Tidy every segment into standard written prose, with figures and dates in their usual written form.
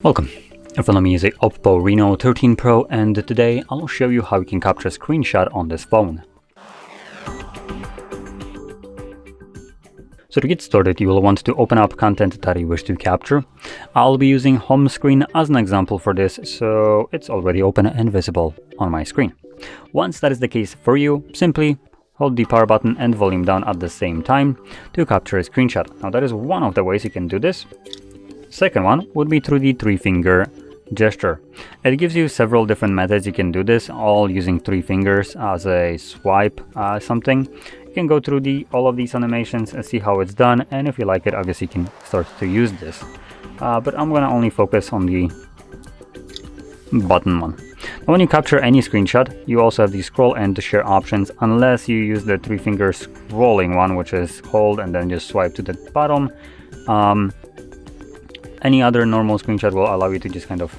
Welcome. In front of me is a Oppo Reno 13 Pro, and today I'll show you how you can capture a screenshot on this phone. So to get started, you will want to open up content that you wish to capture. I'll be using home screen as an example for this, so it's already open and visible on my screen. Once that is the case for you, simply hold the power button and volume down at the same time to capture a screenshot. Now that is one of the ways you can do this. Second one would be through the three-finger gesture. It gives you several different methods you can do this, all using three fingers as a swipe something. You can go through all of these animations and see how it's done, and if you like it, obviously you can start to use this. But I'm gonna only focus on the button one. Now, when you capture any screenshot, you also have the scroll and the share options, unless you use the three-finger scrolling one, which is hold and then just swipe to the bottom. Any other normal screenshot will allow you to just kind of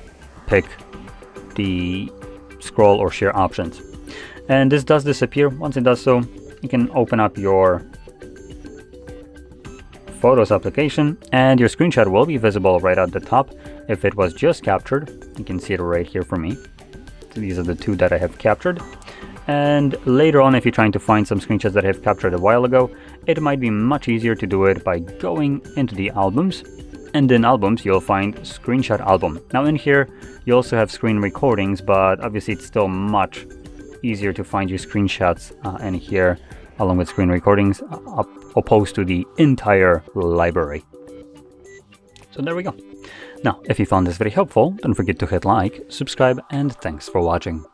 pick the scroll or share options. And this does disappear. Once it does so, you can open up your Photos application and your screenshot will be visible right at the top. If it was just captured, you can see it right here for me. So these are the two that I have captured. And later on, if you're trying to find some screenshots that I have captured a while ago, it might be much easier to do it by going into the albums. And in albums, you'll find screenshot album. Now in here, you also have screen recordings, but obviously it's still much easier to find your screenshots in here along with screen recordings opposed to the entire library. So there we go. Now, if you found this very helpful, don't forget to hit like, subscribe, and thanks for watching.